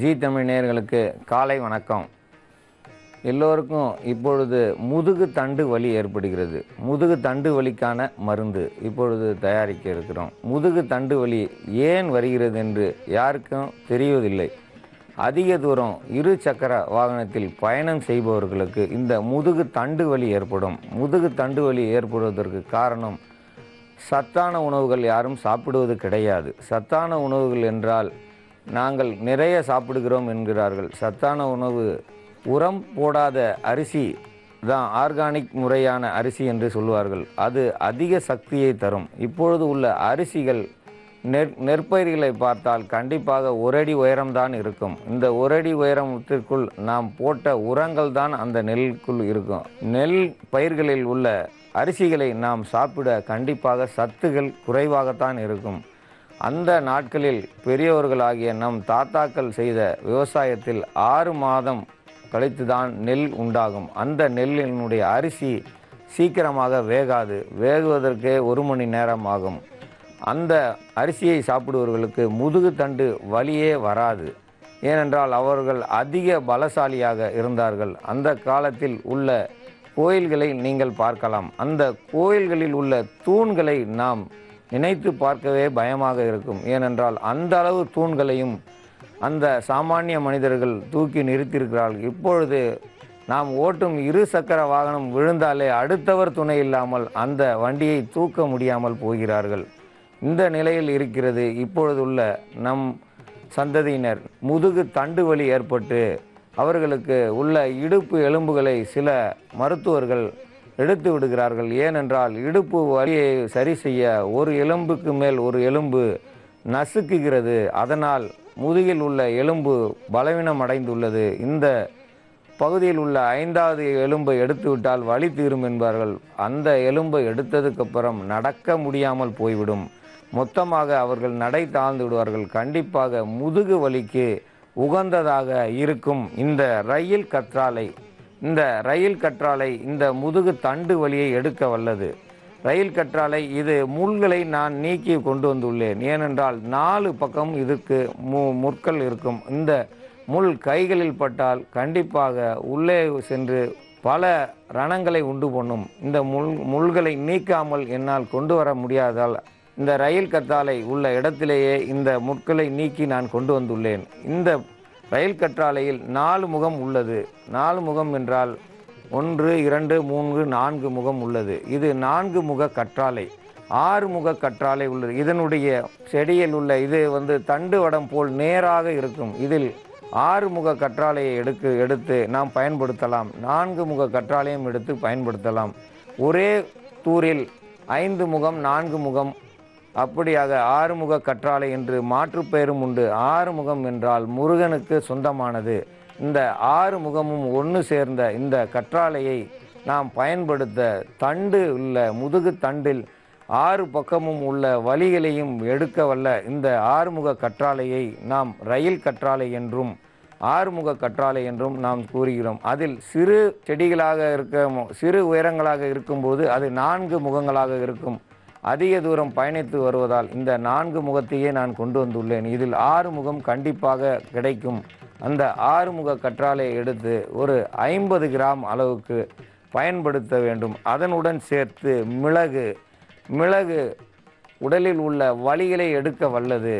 G Tamil நேயர்களுக்கு காலை வணக்கம். எல்லோருக்கும் இப்பொழுது முதுகு தண்டு வலி ஏற்படுகிறது. முதுகு தண்டு வலிக்கான மருந்து இப்பொழுது தயாரிக்க இருக்கிறோம். முதுகு தண்டு வலி ஏன் வருகிறது என்று யாருக்கும் தெரிவதில்லை. அதிக தூரம் இரு சக்கர வாகனத்தில் பயணம் செய்பவர்களுக்கு இந்த முதுகு தண்டு வலி ஏற்படும். முதுகு தண்டு வலி ஏற்படுவதற்கு காரணம் சத்தான உணவுகள் யாரும் சாப்பிடுவது கிடையாது. சத்தான உணவுகள் என்றால் நாங்கள் நிறைய சாப்பிடுகிறோம் என்கிறார்கள். சத்தான உணவு உரம் போடாத அரிசி தான் ஆர்கானிக் முறையான அரிசி என்று சொல்வார்கள். அது அதிக சக்தியை தரும். இப்பொழுது உள்ள அரிசிகள் நெற்பயிர்களை பார்த்தால் கண்டிப்பாக ஒரு அடி உயரம்தான் இருக்கும். இந்த ஒரு அடி உயரத்திற்குள் நாம் போட்ட உரங்கள் தான் அந்த நெல்லுக்குள் இருக்கும். நெல் பயிர்களில் உள்ள அரிசிகளை நாம் சாப்பிட கண்டிப்பாக சத்துகள் குறைவாகத்தான் இருக்கும். அந்த நாட்களில் பெரியவர்களாகிய நம் தாத்தாக்கள் செய்த விவசாயத்தில் 6 மாதம் கழித்து தான் நெல் உண்டாகும். அந்த நெல்லினுடைய அரிசி சீக்கிரமாக வேகாது. வேகுவதற்கே 1 மணி நேரம் ஆகும். அந்த அரிசியை சாப்பிடுவர்களுக்கு முதுகு தண்டு வலியே வராது. ஏனென்றால் அவர்கள் அதிக பலசாலியாக இருந்தார்கள். அந்த காலத்தில் உள்ள கோயில்களை நீங்கள் பார்க்கலாம். அந்த கோயில்களில் உள்ள தூண்களை நாம் நினைத்து பார்க்கவே பயமாக இருக்கும். ஏனென்றால் அந்த அளவு தூண்களையும் அந்த சாமானிய மனிதர்கள் தூக்கி நிறுத்தியிருக்கிறார்கள். இப்பொழுது நாம் ஓட்டும் இரு சக்கர வாகனம் விழுந்தாலே அடுத்தவர் துணை இல்லாமல் அந்த வண்டியை தூக்க முடியாமல் போகிறார்கள். இந்த நிலையில் இருக்கிறது இப்பொழுதுள்ள நம் சந்ததியினர். முதுகு தண்டு வலி ஏற்பட்டு அவர்களுக்கு உள்ள இடுப்பு எலும்புகளை சில மருத்துவர்கள் எடுத்து விடுகிறார்கள். ஏனென்றால் இடுப்பு வலியை சரி செய்ய ஒரு எலும்புக்கு மேல் ஒரு எலும்பு நசுக்குகிறது. அதனால் முதுகில் உள்ள எலும்பு பலவீனம் அடைந்துள்ளது. இந்த பகுதியில் உள்ள 5வது எலும்பை எடுத்துவிட்டால் வலி தீரும் என்பார்கள். அந்த எலும்பை எடுத்ததுக்கப்புறம் நடக்க முடியாமல் போய்விடும். மொத்தமாக அவர்கள் நடை தாழ்ந்து விடுவார்கள். கண்டிப்பாக முதுகு வலிக்கு உகந்ததாக இருக்கும் இந்த ரயில் கற்றாழை. இந்த ரயில் கற்றாழை இந்த முதுகு தண்டு வலியை எடுக்க வல்லது. ரயில் கற்றாழை இது முள்களை நான் நீக்கி கொண்டு வந்துள்ளேன். ஏனென்றால் 4 பக்கம் இதுக்கு முற்கள் இருக்கும். இந்த முள் கைகளில் பட்டால் கண்டிப்பாக உள்ளே சென்று பல ரணங்களை உண்டு பண்ணும். இந்த முள்களை நீக்காமல் என்னால் கொண்டு வர முடியாதால் இந்த ரயில் கற்றாழை உள்ள இடத்திலேயே இந்த முட்களை நீக்கி நான் கொண்டு வந்துள்ளேன். இந்த ரயில் கற்றாழையில் 4 முகம் உள்ளது. 4 முகம் என்றால் 1 2 3 4 முகம் உள்ளது. இது 4 முக கற்றாழை. 6 முக கற்றாழை உள்ளது. இதனுடைய செடியில் உள்ள இது தண்டு வடம் போல் நேராக இருக்கும். இதில் 6 முக கற்றாழையை எடுத்து நாம் பயன்படுத்தலாம். 4 முக கற்றாழையும் எடுத்து பயன்படுத்தலாம். ஒரே தூரில் 5 முகம் 4 முகம் அப்படியாக 6 முக கற்றாழை என்று மாற்று பெயரும் உண்டு. 6 முகம் என்றால் முருகனுக்கு சொந்தமானது. இந்த 6 முகமும் ஒன்று சேர்ந்த இந்த கற்றாழையை நாம் பயன்படுத்த தண்டு உள்ள முதுகு தண்டில் 6 பக்கமும் உள்ள வலிகளையும் எடுக்க வல்ல இந்த 6 முக கற்றாழையை நாம் ரயில் கற்றாழை என்றும் 6 முக கற்றாழை என்றும் நாம் கூறுகிறோம். அதில் சிறு செடிகளாக சிறு உயரங்களாக இருக்கும்போது அது 4 முகங்களாக இருக்கும். அதிக தூரம் பயணித்து வருவதால் இந்த 4 முகத்தையே நான் கொண்டு வந்துள்ளேன். இதில் 6 முகம் கண்டிப்பாக கிடைக்கும். அந்த 6 முக கற்றாழையை எடுத்து ஒரு 50 கிராம் அளவுக்கு பயன்படுத்த வேண்டும். அதனுடன் சேர்த்து மிளகு உடலில் உள்ள வலிகளை எடுக்க வல்லது.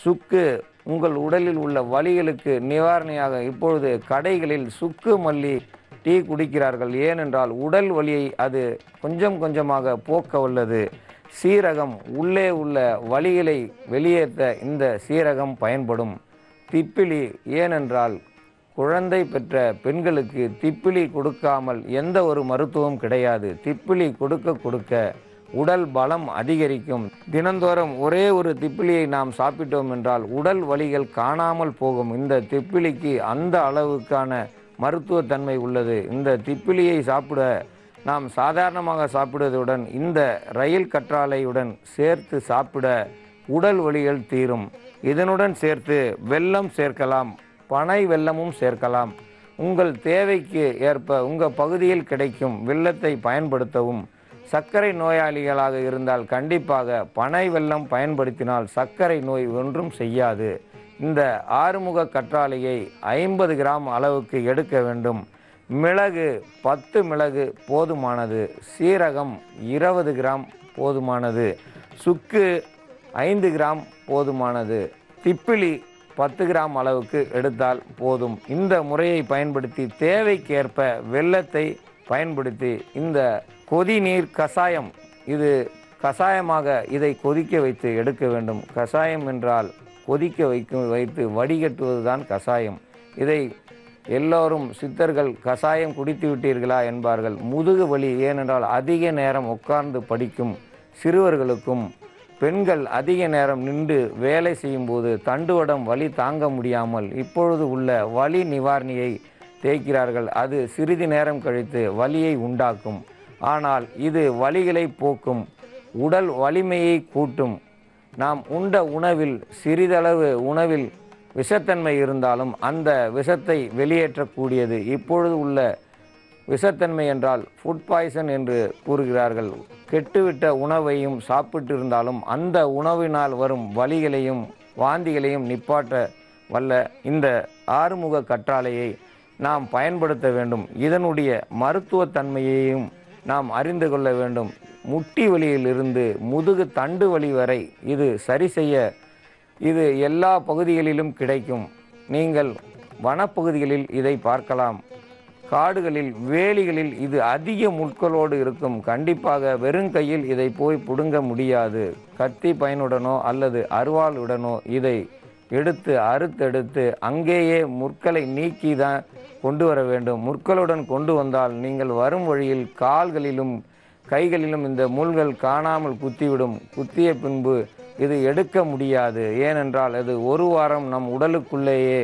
சுக்கு உங்கள் உடலில் உள்ள வலிகளுக்கு நிவாரணியாக இப்பொழுது கடைகளில் சுக்கு மல்லி டீ குடிக்கிறார்கள். ஏனென்றால் உடல் வலியை அது கொஞ்சம் கொஞ்சமாக போக்க வல்லது. சீரகம் உள்ளே உள்ள வலிகளை வெளியேற்ற இந்த சீரகம் பயன்படும். திப்பிலி, ஏனென்றால் குழந்தை பெற்ற பெண்களுக்கு திப்பிலி கொடுக்காமல் எந்த ஒரு மருத்துவம் கிடையாது. திப்பிலி கொடுக்க உடல் பலம் அதிகரிக்கும். தினந்தோறும் ஒரே ஒரு திப்பிலியை நாம் சாப்பிட்டோம் என்றால் உடல் வலிகள் காணாமல் போகும். இந்த திப்பிலிக்கு அந்த அளவுக்கான மருத்துவத்தன்மை உள்ளது. இந்த திப்பிலியை சாப்பிட நாம் சாதாரணமாக சாப்பிடுவதுடன் இந்த ரயில் கற்றாழையுடன் சேர்த்து சாப்பிட உடல் வலிகள் தீரும். இதனுடன் சேர்த்து வெல்லம் சேர்க்கலாம். பனை வெல்லமும் சேர்க்கலாம். உங்கள் தேவைக்கு ஏற்ப உங்கள் பகுதியில் கிடைக்கும் வெல்லத்தை பயன்படுத்தவும். சர்க்கரை நோயாளிகளாக இருந்தால் கண்டிப்பாக பனை வெல்லம் பயன்படுத்தினால் சர்க்கரை நோய் ஒன்றும் செய்யாது. இந்த ஆறுமுக கற்றாழையை 50 கிராம் அளவுக்கு எடுக்க வேண்டும். மிளகு 10 மிளகு போதுமானது. சீரகம் 20 கிராம் போதுமானது. சுக்கு 5 கிராம் போதுமானது. திப்பிலி 10 கிராம் அளவுக்கு எடுத்தால் போதும். இந்த முறையை பயன்படுத்தி தேவைக்கேற்ப வெல்லத்தை பயன்படுத்தி இந்த கொதிநீர் கஷாயம், இது கஷாயமாக இதை கொதிக்க வைத்து எடுக்க வேண்டும். கஷாயம் என்றால் கொதிக்க வைத்து வடிகட்டுவது தான் கஷாயம். இதை எல்லோரும் சித்தர்கள் கஷாயம் குடித்து விட்டீர்களா என்பார்கள். முதுகு வலி, ஏனென்றால் அதிக நேரம் உட்கார்ந்து படிக்கும் சிறுவர்களுக்கும் பெண்கள் அதிக நேரம் நின்று வேலை செய்யும்போது தண்டுவடம் வலி தாங்க முடியாமல் இப்பொழுது உள்ள வலி நிவாரணியை தேய்க்கிறார்கள். அது சிறிது நேரம் கழித்து வலியை உண்டாக்கும். ஆனால் இது வலிகளை போக்கும், உடல் வலிமையை கூட்டும். நாம் உண்ட உணவில் சிறிதளவு உணவில் விஷத்தன்மை இருந்தாலும் அந்த விஷத்தை வெளியேற்றக்கூடியது. இப்பொழுது உள்ள விஷத்தன்மை என்றால் ஃபுட் பாய்சன் என்று கூறுகிறார்கள். கெட்டுவிட்ட உணவையும் சாப்பிட்டிருந்தாலும் அந்த உணவினால் வரும் வலிகளையும் வாந்திகளையும் நிப்பாட்ட வல்ல இந்த ஆறுமுக கற்றாழையை நாம் பயன்படுத்த வேண்டும். இதனுடைய மருத்துவத்தன்மையையும் நாம் அறிந்து கொள்ள வேண்டும். முட்டி வலியிலிருந்து முதுகு தண்டு வலி வரை இது சரி செய்ய இது எல்லா பகுதிகளிலும் கிடைக்கும். நீங்கள் வனப்பகுதிகளில் இதை பார்க்கலாம். காடுகளில் வேலிகளில் இது அதிக முட்களோடு இருக்கும். கண்டிப்பாக வெறுங்கையில் இதை போய் பிடுங்க முடியாது. கத்தி பயனுடனோ அல்லது அருவாளுடனோ இதை எடுத்து அறுத்தெடுத்து அங்கேயே முட்களை நீக்கி தான் கொண்டு வர வேண்டும். முட்களுடன் கொண்டு வந்தால் நீங்கள் வரும் வழியில் கால்களிலும் கைகளிலும் இந்த முள்கள் காணாமல் குத்திவிடும். குத்திய பின்பு இது எடுக்க முடியாது. ஏனென்றால் அது ஒரு வாரம் நம் உடலுக்குள்ளேயே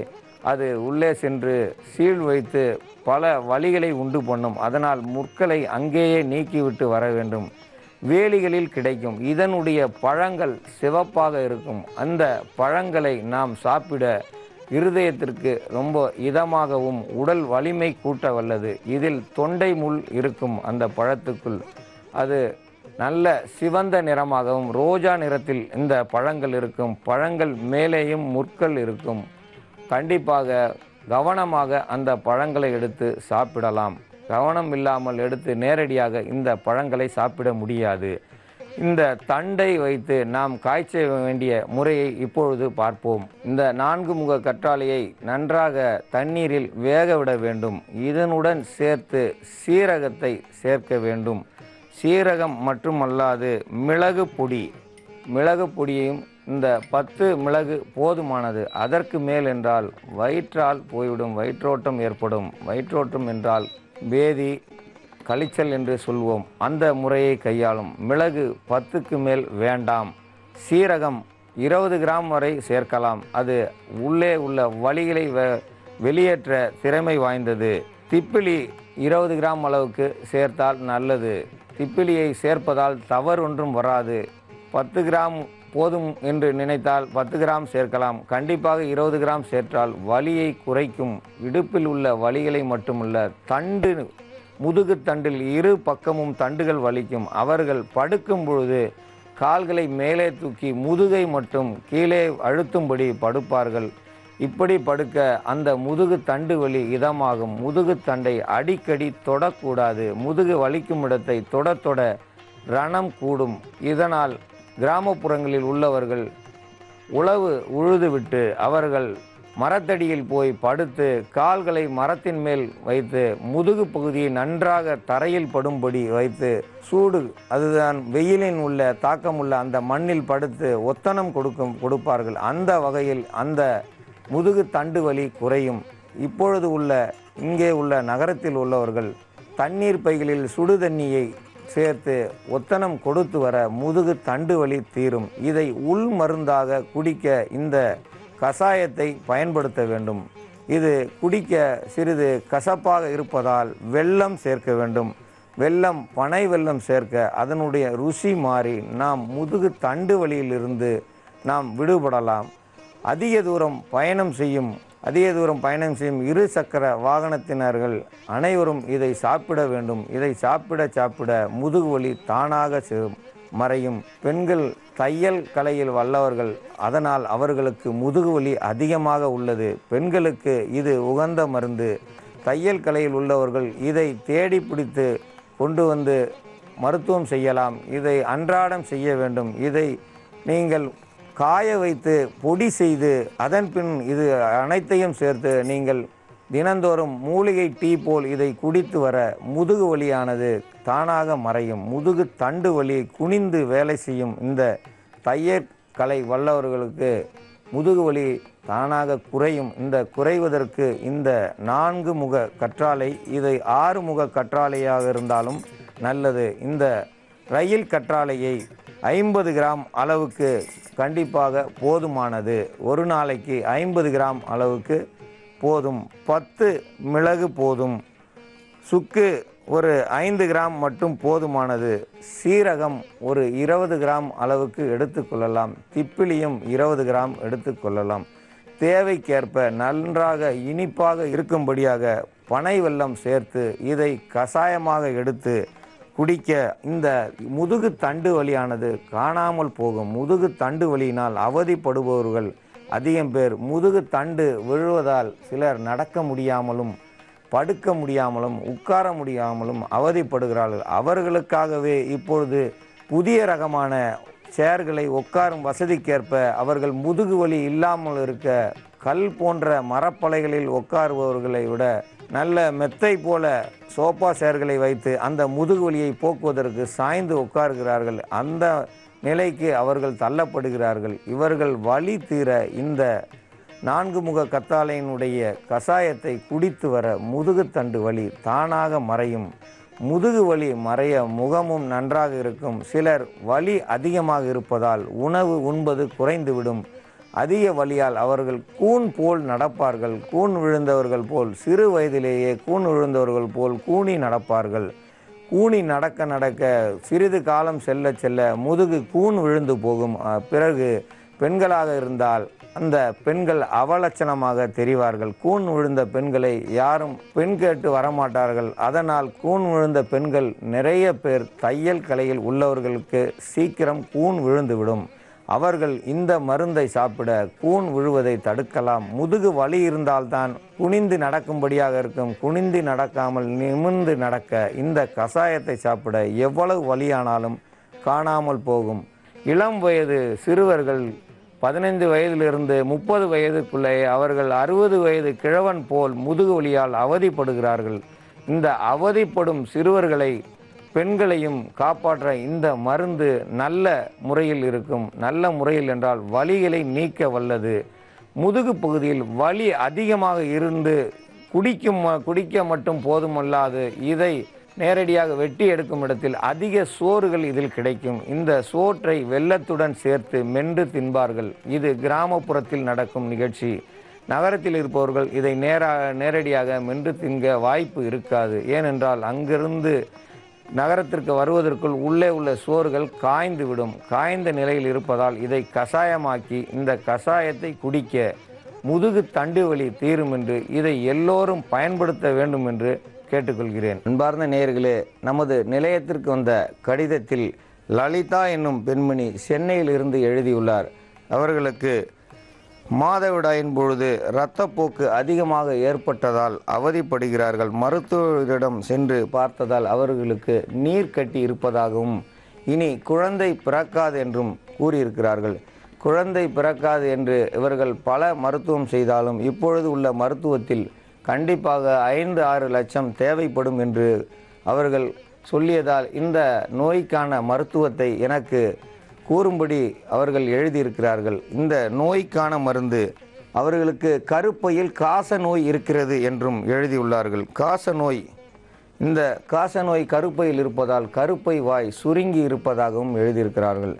அது உள்ளே சென்று சீல் வைத்து பல வலிகளை உண்டு பண்ணும். அதனால் முட்களை அங்கேயே நீக்கிவிட்டு வர வேண்டும். வேலிகளில் கிடைக்கும். இதனுடைய பழங்கள் சிவப்பாக இருக்கும். அந்த பழங்களை நாம் சாப்பிட இருதயத்திற்கு ரொம்ப இதமாகவும் உடல் வலிமை கூட்ட வல்லது. இதில் தொண்டை முள் இருக்கும். அந்த பழத்துக்குள் அது நல்ல சிவந்த நிறமாகவும் ரோஜா நிறத்தில் இந்த பழங்கள் இருக்கும். பழங்கள் மேலேயும் முற்கள் இருக்கும். கண்டிப்பாக கவனமாக அந்த பழங்களை எடுத்து சாப்பிடலாம். கவனம் இல்லாமல் எடுத்து நேரடியாக இந்த பழங்களை சாப்பிட முடியாது. இந்த தண்டை வைத்து நாம் காய்ச்ச வேண்டிய முறையை இப்பொழுது பார்ப்போம். இந்த 4 முக கற்றாழையை நன்றாக தண்ணீரில் வேக விட வேண்டும். இதனுடன் சேர்த்து சீரகத்தை சேர்க்க வேண்டும். சீரகம் மட்டுமல்லாது மிளகு பொடியையும் இந்த 10 மிளகு போதுமானது. அதற்கு மேல் என்றால் வயிற்றால் போய்விடும், வயிற்றோட்டம் ஏற்படும். வயிற்றோட்டம் என்றால் பேதி கழிச்சல் என்று சொல்வோம். அந்த முறையை கையாளும். மிளகு 10க்கு மேல் வேண்டாம். சீரகம் 20 கிராம் வரை சேர்க்கலாம். அது உள்ளே உள்ள வலிகளை வெளியேற்ற திறமை வாய்ந்தது. திப்பிலி 20 கிராம் அளவுக்கு சேர்த்தால் நல்லது. திப்பிலியை சேர்ப்பதால் தவறு ஒன்றும் வராது. 10 கிராம் போதும் என்று நினைத்தால் 10 கிராம் சேர்க்கலாம். கண்டிப்பாக 20 கிராம் சேர்த்தால் வலியை குறைக்கும். இடுப்பில் உள்ள வலிகளை மட்டுமல்ல, முதுகு தண்டில் இரு பக்கமும் தண்டுகள் வலிக்கும். அவர்கள் படுக்கும் பொழுது கால்களை மேலே தூக்கி முதுகை மட்டும் கீழே அழுத்தும்படி படுப்பார்கள். இப்படி படுக்க அந்த முதுகு தண்டு வலி இதமாகும். முதுகு தண்டை அடிக்கடி தொடக்கூடாது. முதுகு வலிக்கும் இடத்தை தொட ரணம் கூடும். இதனால் கிராமப்புறங்களில் உள்ளவர்கள் உழவு உழுதுவிட்டு அவர்கள் மரத்தடியில் போய் படுத்து கால்களை மரத்தின் மேல் வைத்து முதுகு பகுதியை நன்றாக தரையில் படும்படி வைத்து அதுதான் வெயிலின் உள்ள தாக்கமுள்ள அந்த மண்ணில் படுத்து ஒத்தனம் கொடுப்பார்கள். அந்த வகையில் அந்த முதுகு தண்டு வலி குறையும். இப்பொழுது இங்கே உள்ள நகரத்தில் உள்ளவர்கள் தண்ணீர் பைகளில் சுடு தண்ணியை சேர்த்து ஒத்தனம் கொடுத்து வர முதுகு தண்டு வலி தீரும். இதை உள் மருந்தாக குடிக்க இந்த கஷாயத்தை பயன்படுத்த வேண்டும். இது குடிக்க சிறிது கசப்பாக இருப்பதால் வெல்லம் சேர்க்க வேண்டும். வெல்லம், பனை வெல்லம் சேர்க்க அதனுடைய ருசி மாறி நாம் முதுகு தண்டு வலியிலிருந்து நாம் விடுபடலாம். அதிக தூரம் பயணம் செய்யும் இரு சக்கர வாகனத்தினர்கள் அனைவரும் இதை சாப்பிட வேண்டும். இதை சாப்பிட முதுகு வலி தானாக மறையும். பெண்கள் தையல் கலையில் வல்லவர்கள். அதனால் அவர்களுக்கு முதுகுவலி அதிகமாக உள்ளது. பெண்களுக்கு இது உகந்த மருந்து. தையல் கலையில் உள்ளவர்கள் இதை தேடி பிடித்து கொண்டு வந்து மருத்துவம் செய்யலாம். இதை அன்றாடம் செய்ய வேண்டும். இதை நீங்கள் காய வைத்து பொடி செய்து அதன் பின் இது அனைத்தையும் சேர்த்து நீங்கள் தினந்தோறும் மூலிகை டீ போல் இதை குடித்து வர முதுகு வலியானது தானாக மறையும். முதுகு தண்டு வலி குனிந்து வேலை செய்யும் இந்த தையல் கலை வல்லவர்களுக்கு முதுகு வலி தானாக குறையும். இந்த குறைவதற்கு இந்த 4 முக கற்றாழை, இதை 6 முக கற்றாழையாக இருந்தாலும் நல்லது. இந்த ரயில் கற்றாழையை 50 கிராம் அளவுக்கு கண்டிப்பாக போதுமானது. ஒரு நாளைக்கு 50 கிராம் அளவுக்கு போதும். 10 மிளகு போதும். சுக்கு ஒரு 5 கிராம் மட்டும் போதுமானது. சீரகம் ஒரு 20 கிராம் அளவுக்கு எடுத்துக்கொள்ளலாம். திப்பிலியும் 20 கிராம் எடுத்துக்கொள்ளலாம். தேவைக்கேற்ப நன்றாக இனிப்பாக இருக்கும்படியாக பனை வெல்லம் சேர்த்து இதை கஷாயமாக எடுத்து குடிக்க இந்த முதுகு தண்டு வலியானது காணாமல் போகும். முதுகு தண்டு வலியினால் அவதிப்படுபவர்கள் அதிகம் பேர். முதுகு தண்டு விழுவதால் சிலர் நடக்க முடியாமலும் படுக்க முடியாமலும் உட்கார முடியாமலும் அவதிப்படுகிறார்கள். அவர்களுக்காகவே இப்பொழுது புதிய ரகமான சேர்களை உட்காரும் வசதிக்கேற்ப அவர்கள் முதுகு வலி இல்லாமல் இருக்க கல் போன்ற மரப்பலைகளில் உட்காருபவர்களை விட நல்ல மெத்தை போல சோஃபா சேர்களை வைத்து அந்த முதுகு வலியை போக்குவதற்கு சாய்ந்து உட்காருகிறார்கள். அந்த நிலைக்கு அவர்கள் தள்ளப்படுகிறார்கள். இவர்கள் வலி தீர இந்த 4 முக கத்தாழையினுடைய கஷாயத்தை குடித்து வர முதுகுத்தண்டு வலி தானாக மறையும். முதுகு வலி மறைய முகமும் நன்றாக இருக்கும். சிலர் வலி அதிகமாக இருப்பதால் உணவு உண்பது குறைந்துவிடும். அதிக வலியால் அவர்கள் கூன் போல் நடப்பார்கள். கூன் விழுந்தவர்கள் போல், சிறு வயதிலேயே கூன் விழுந்தவர்கள் போல் கூனி நடப்பார்கள். கூனி நடக்க நடக்க சிறிது காலம் செல்ல செல்ல முதுகு கூன் விழுந்து போகும். பிறகு பெண்களாக இருந்தால் அந்த பெண்கள் அவலட்சணமாக தெரிவார்கள். கூன் விழுந்த பெண்களை யாரும் பெண் கேட்டு வரமாட்டார்கள். அதனால் கூன் விழுந்த பெண்கள் நிறைய பேர் தையல் கலையில் உள்ளவர்களுக்கு சீக்கிரம் கூன் விழுந்துவிடும். அவர்கள் இந்த மருந்தை சாப்பிட கூன் விழுவதை தடுக்கலாம். முதுகு வலி இருந்தால்தான் குனிந்து நடக்கும்படியாக இருக்கும். குனிந்து நடக்காமல் நிமிர்ந்து நடக்க இந்த கஷாயத்தை சாப்பிட எவ்வளவு வலியானாலும் காணாமல் போகும். இளம் வயது சிறுவர்கள் 15 வயதிலிருந்து 30 வயதுக்குள்ளே அவர்கள் 60 வயது கிழவன் போல் முதுகு வலியால் அவதிப்படுகிறார்கள். இந்த அவதிப்படும் சிறுவர்களை பெண்களையும் காப்பாற்ற இந்த மருந்து நல்ல முறையில் இருக்கும். நல்ல முறையில் என்றால் வலிகளை நீக்க வல்லது. முதுகு பகுதியில் வலி அதிகமாக இருந்து குடிக்க மட்டும் போதுமல்லாது இதை நேரடியாக வெட்டி எடுக்கும் இடத்தில் அதிக சோறுகள் இதில் கிடைக்கும். இந்த சோற்றை வெல்லத்துடன் சேர்த்து மென்று தின்பார்கள். இது கிராமப்புறத்தில் நடக்கும் நிகழ்ச்சி. நகரத்தில் இருப்பவர்கள் இதை நேரடியாக மென்று தின்க வாய்ப்பு இருக்காது. ஏனென்றால் அங்கிருந்து நகரத்திற்கு வருவதற்குள் உள்ளே உள்ள சோறுகள் காய்ந்து விடும். காய்ந்த நிலையில் இருப்பதால் இதை கஷாயமாக்கி இந்த கஷாயத்தை குடிக்க முதுகு தண்டு வலி தீரும் என்று இதை எல்லோரும் பயன்படுத்த வேண்டும் என்று கேட்டுக்கொள்கிறேன். அன்பார்ந்த நேயர்களே, நமது நிலையத்திற்கு வந்த கடிதத்தில் லலிதா என்னும் பெண்மணி சென்னையில் இருந்து எழுதியுள்ளார். அவர்களுக்கு மாதவிடாயின் பொழுது இரத்தப்போக்கு அதிகமாக ஏற்பட்டதால் அவதிப்படுகிறார்கள். மருத்துவரிடம் சென்று பார்த்ததால் அவர்களுக்கு நீர் கட்டி இருப்பதாகவும் இனி குழந்தை பிறக்காது என்றும் கூறியிருக்கிறார்கள். குழந்தை பிறக்காது என்று இவர்கள் பல மருத்துவம் செய்தாலும் இப்பொழுது உள்ள மருத்துவத்தில் கண்டிப்பாக 5-6 லட்சம் தேவைப்படும் என்று அவர்கள் சொல்லியதால் இந்த நோய்க்கான மருத்துவத்தை எனக்கு கூறும்படி அவர்கள் எழுதியிருக்கிறார்கள். இந்த நோய்க்கான மருந்து அவர்களுக்கு கருப்பையில் காச நோய் இருக்கிறது என்றும் எழுதியுள்ளார்கள். இந்த காச நோய் கருப்பையில் இருப்பதால் கருப்பை வாய் சுருங்கி இருப்பதாகவும் எழுதியிருக்கிறார்கள்.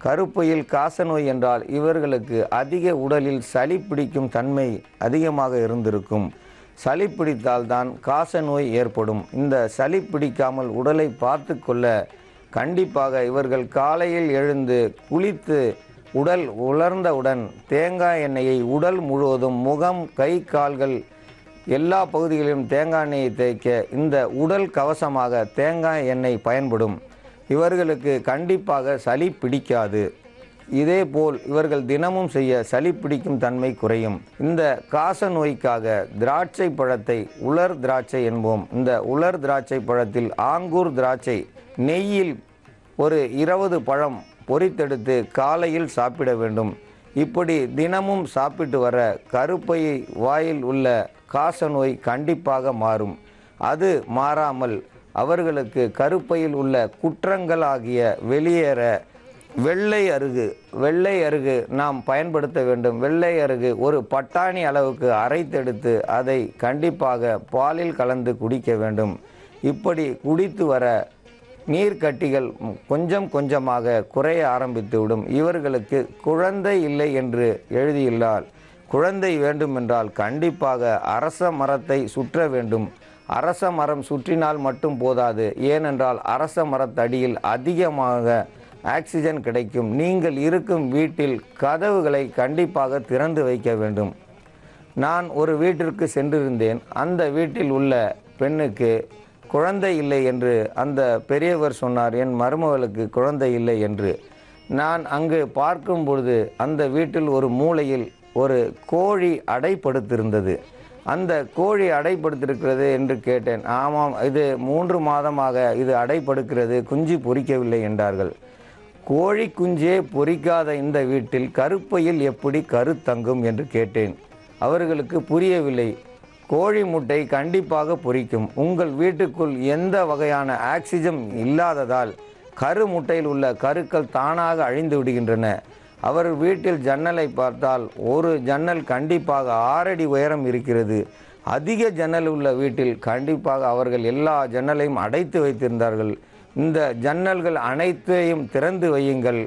கருப்பையில் காச நோய் என்றால் இவர்களுக்கு அதிக உடலில் சளி பிடிக்கும் தன்மை அதிகமாக இருந்திருக்கும். சளி பிடித்தால்தான் காச நோய் ஏற்படும். இந்த சளி பிடிக்காமல் உடலை பார்த்து கொள்ள கண்டிப்பாக இவர்கள் காலையில் எழுந்து குளித்து உடல் உலர்ந்தவுடன் தேங்காய் எண்ணெயை உடல் முழுவதும் முகம், கை, கால்கள் எல்லா பகுதிகளிலும் தேங்காய் எண்ணெயை தேய்க்க இந்த உடல் கவசமாக தேங்காய் எண்ணெய் பயன்படும். இவர்களுக்கு கண்டிப்பாக சளி பிடிக்காது. இதேபோல் இவர்கள் தினமும் செய்ய சளி பிடிக்கும் தன்மை குறையும். இந்த காச நோய்க்காக திராட்சை பழத்தை உலர் திராட்சை என்போம். இந்த உலர் திராட்சை பழத்தில் ஆங்கூர் திராட்சை நெய்யில் ஒரு 20 பழம் பொரித்தெடுத்து காலையில் சாப்பிட வேண்டும். இப்படி தினமும் சாப்பிட்டு வர கருப்பை வாயில் உள்ள காச நோய் கண்டிப்பாக மாறும். அது மாறாமல் அவர்களுக்கு கருப்பையில் உள்ள குற்றங்கள் ஆகிய வெளியேற வெள்ளை அருகு நாம் பயன்படுத்த வேண்டும். வெள்ளை அருகு ஒரு பட்டாணி அளவுக்கு அரைத்தெடுத்து அதை கண்டிப்பாக பாலில் கலந்து குடிக்க வேண்டும். இப்படி குடித்து வர நீர்க்கட்டிகள் கொஞ்சம் கொஞ்சமாக குறைய ஆரம்பித்துவிடும். இவர்களுக்கு குழந்தை இல்லை என்று எழுதியுள்ளார். குழந்தை வேண்டுமென்றால் கண்டிப்பாக அரச மரத்தை சுற்ற வேண்டும். அரச மரம் சுற்றினால் மட்டும் போதாது. ஏனென்றால் அரச மரத்தடியில் அதிகமாக ஆக்சிஜன் கிடைக்கும். நீங்கள் இருக்கும் வீட்டில் கதவுகளை கண்டிப்பாக திறந்து வைக்க வேண்டும். நான் ஒரு வீட்டிற்கு சென்றிருந்தேன். அந்த வீட்டில் உள்ள பெண்ணுக்கு குழந்தை இல்லை என்று அந்த பெரியவர் சொன்னார். என் மருமகளுக்கு குழந்தை இல்லை என்று. நான் அங்கு பார்க்கும் பொழுது அந்த வீட்டில் ஒரு மூலையில் ஒரு கோழி அடைப்படுத்திருந்தது. அந்த கோழி அடைப்படுத்திருக்கிறது என்று கேட்டேன். ஆமாம், இது 3 மாதமாக இது அடைப்படுக்கிறது, குஞ்சு பொரிக்கவில்லை என்றார்கள். கோழி குஞ்சே பொரிக்காத இந்த வீட்டில் கருப்பையில் எப்படி கரு தங்கும் என்று கேட்டேன். அவர்களுக்கு புரியவில்லை. கோழி முட்டை கண்டிப்பாக பொரிக்கும். உங்கள் வீட்டுக்குள் எந்த வகையான ஆக்சிஜன் இல்லாததால் கரு முட்டையில் உள்ள கருக்கள் தானாக அழிந்து விடுகின்றன. அவர் வீட்டில் ஜன்னலை பார்த்தால் ஒரு ஜன்னல் கண்டிப்பாக 6 அடி உயரம் இருக்கிறது. அதிக ஜன்னல் உள்ள வீட்டில் கண்டிப்பாக அவர்கள் எல்லா ஜன்னலையும் அடைத்து வைத்திருந்தார்கள். இந்த ஜன்னல்கள் அனைத்தையும் திறந்து வையுங்கள்,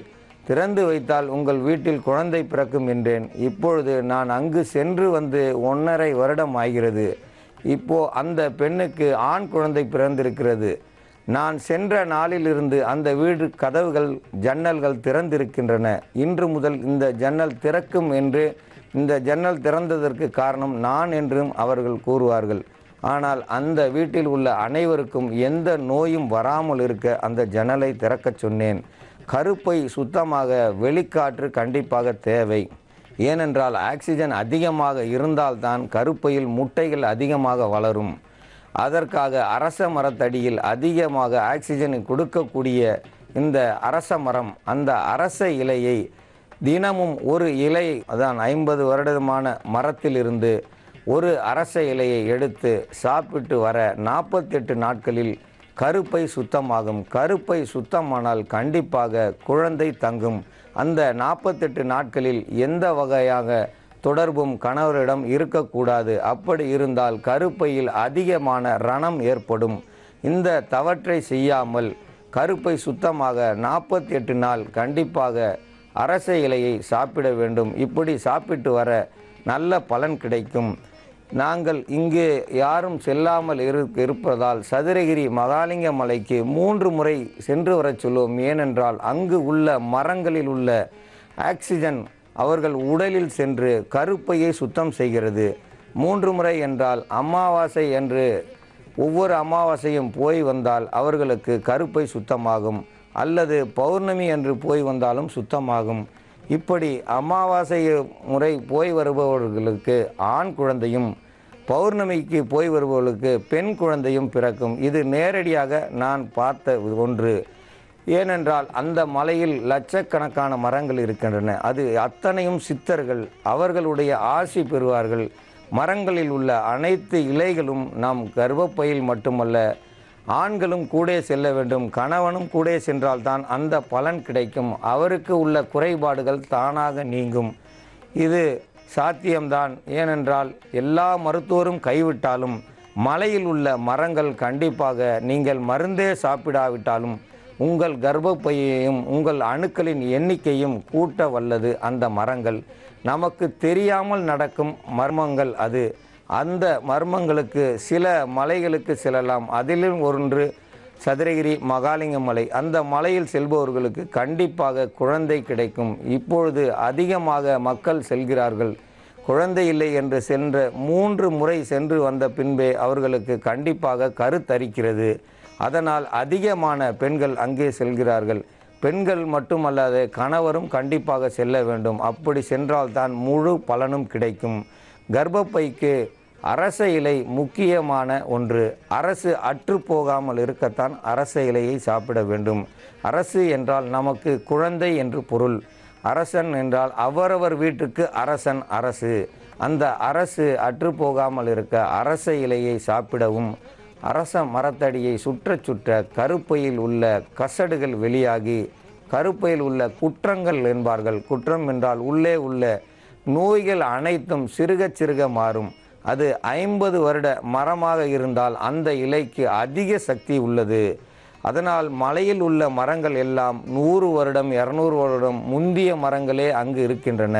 திறந்து வைத்தால் உங்கள் வீட்டில் குழந்தை பிறக்கும் என்றேன். இப்பொழுது நான் அங்கு சென்று வந்து 1.5 வருடம் ஆகிறது. இப்போ அந்த பெண்ணுக்கு ஆண் குழந்தை பிறந்திருக்கிறது. நான் சென்ற நாளிலிருந்து அந்த வீடு கதவுகள் ஜன்னல்கள் திறந்திருக்கின்றன. இன்று முதல் இந்த ஜன்னல் திறக்கும் என்று, இந்த ஜன்னல் திறந்ததற்கு காரணம் நான் என்றும் அவர்கள் கூறுவார்கள். ஆனால் அந்த வீட்டில் உள்ள அனைவருக்கும் எந்த நோயும் வராமல் இருக்க அந்த ஜன்னலை திறக்கச் சொன்னேன். கருப்பை சுத்தமாக வெளிக்காற்று கண்டிப்பாக தேவை. ஏனென்றால் ஆக்சிஜன் அதிகமாக இருந்தால்தான் கருப்பையில் முட்டைகள் அதிகமாக வளரும். அதற்காக அரச மரத்தடியில் அதிகமாக ஆக்சிஜனை கொடுக்கக்கூடிய இந்த அரச மரம், அந்த அரச இலையை தினமும் ஒரு இலை, அதான் 50 வருடமான மரத்திலிருந்து ஒரு அரச இலையை எடுத்து சாப்பிட்டு வர 48 நாட்களில் கருப்பை சுத்தமாகும். கருப்பை சுத்தமானால் கண்டிப்பாக குழந்தை தங்கும். அந்த 48 நாட்களில் எந்த வகையாக தொடர்பும் கணவரிடம் இருக்கக்கூடாது. அப்படி இருந்தால் கருப்பையில் அதிகமான ரணம் ஏற்படும். இந்த தவற்றை செய்யாமல் கருப்பை சுத்தமாக 48 நாள் கண்டிப்பாக அரச இலையை சாப்பிட வேண்டும். இப்படி சாப்பிட்டு வர நல்ல பலன் கிடைக்கும். நாங்கள் இங்கே யாரும் செல்லாமல் இருப்பதால் சதுரகிரி மகாலிங்க மலைக்கு 3 முறை சென்று வரச் சொல்லுவோம். ஏனென்றால் அங்கு உள்ள மரங்களில் உள்ள ஆக்சிஜன் அவர்கள் உடலில் சென்று கருப்பையை சுத்தம் செய்கிறது. 3 முறை என்றால் அமாவாசை என்று ஒவ்வொரு அமாவாசையும் போய் வந்தால் அவர்களுக்கு கருப்பை சுத்தமாகும். அல்லது பௌர்ணமி என்று போய் வந்தாலும் சுத்தமாகும். இப்படி அமாவாசை முறை போய் வருபவர்களுக்கு ஆண் குழந்தையும், பௌர்ணமிக்கு போய் வருபவர்களுக்கு பெண் குழந்தையும் பிறக்கும். இது நேரடியாக நான் பார்த்த ஒன்று. ஏனென்றால் அந்த மலையில் லட்சக்கணக்கான மரங்கள் இருக்கின்றன. அது அத்தனையும் சித்தர்கள், அவர்களுடைய ஆசி பெறுவார்கள். மரங்களில் உள்ள அனைத்து இலைகளும் நம் கர்ப்பப்பையில் மட்டுமல்ல, ஆண்களும் கூட செல்ல வேண்டும், கணவனும் கூட சென்றால்தான் அந்த பலன் கிடைக்கும். அவருக்கு உள்ள குறைபாடுகள் தானாக நீங்கும். இது சாத்தியம்தான். ஏனென்றால் எல்லா மருத்துவரும் கைவிட்டாலும் மலையில் உள்ள மரங்கள் கண்டிப்பாக நீங்கள் மருந்தே சாப்பிடாவிட்டாலும் உங்கள் கர்ப்பப்பையையும் உங்கள் அணுக்களின் எண்ணிக்கையும் கூட்ட வல்லது அந்த மரங்கள். நமக்கு தெரியாமல் நடக்கும் மர்மங்கள் அது. அந்த மர்மங்களுக்கு சில மலைகளுக்கு செல்லலாம். அதிலும் ஒன்று சதுரகிரி மகாலிங்க மலை. அந்த மலையில் செல்பவர்களுக்கு கண்டிப்பாக குழந்தை கிடைக்கும். இப்பொழுது அதிகமாக மக்கள் செல்கிறார்கள். குழந்தை இல்லை என்று சென்ற 3 முறை சென்று வந்த பின்பே அவர்களுக்கு கண்டிப்பாக கருத்தரிக்கிறது. அதனால் அதிகமான பெண்கள் அங்கே செல்கிறார்கள். பெண்கள் மட்டுமல்லாது கணவரும் கண்டிப்பாக செல்ல வேண்டும். அப்படி சென்றால்தான் முழு பலனும் கிடைக்கும். கர்ப்பப்பைக்கு அரச இலை முக்கியமான ஒன்று. அரசு அற்று போகாமல் இருக்கத்தான் அரச இலையை சாப்பிட வேண்டும். அரசு என்றால் நமக்கு குழந்தை என்று பொருள். அரசன் என்றால் அவரவர் வீட்டுக்கு அரசன் அரசு. அந்த அரசு அற்று போகாமல் இருக்க அரச இலையை சாப்பிடவும், அரச மரத்தடியை சுற்ற சுற்ற கருப்பையில் உள்ள கசடுகள் வெளியாகி, கருப்பையில் உள்ள குற்றங்கள் என்பார்கள். குற்றம் என்றால் உள்ளே உள்ள நோய்கள் அனைத்தும் சிறுக சிறுக மாறும். அது 50 வருட மரமாக இருந்தால் அந்த இலைக்கு அதிக சக்தி உள்ளது. அதனால் மலையில் உள்ள மரங்கள் எல்லாம் 100 வருடம் 200 வருடம் முந்திய மரங்களே அங்கு இருக்கின்றன.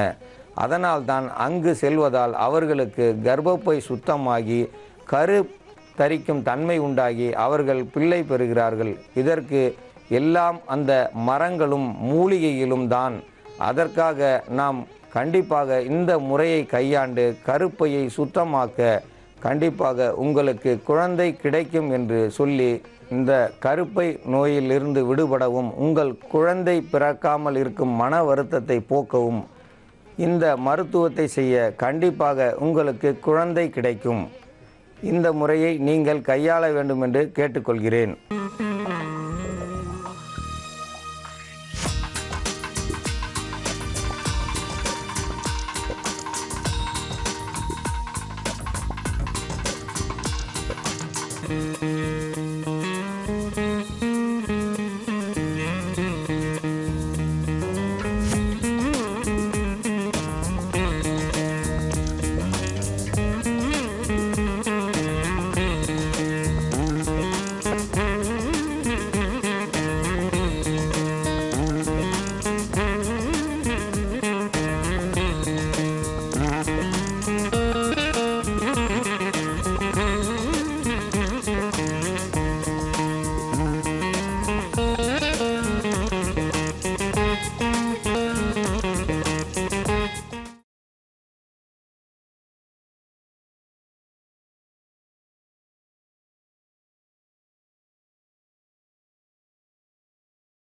அதனால் தான் அங்கு செல்வதால் அவர்களுக்கு கர்ப்பப்பை சுத்தமாகி கரு தரிக்கும் தன்மை உண்டாகி அவர்கள் பிள்ளை பெறுகிறார்கள். இதற்கு எல்லாம் அந்த மரங்களும் மூலிகையிலும் தான். அதற்காக நாம் கண்டிப்பாக இந்த முறையை கையாண்டு கருப்பையை சுத்தமாக்க கண்டிப்பாக உங்களுக்கு குழந்தை கிடைக்கும் என்று சொல்லி, இந்த கருப்பை நோயிலிருந்து விடுபடவும், உங்கள் குழந்தை பிறக்காமல் இருக்கும் மன வருத்தத்தை போக்கவும் இந்த மருத்துவத்தை செய்ய கண்டிப்பாக உங்களுக்கு குழந்தை கிடைக்கும். இந்த முறையை நீங்கள் கையாள வேண்டும் என்று கேட்டுக்கொள்கிறேன்.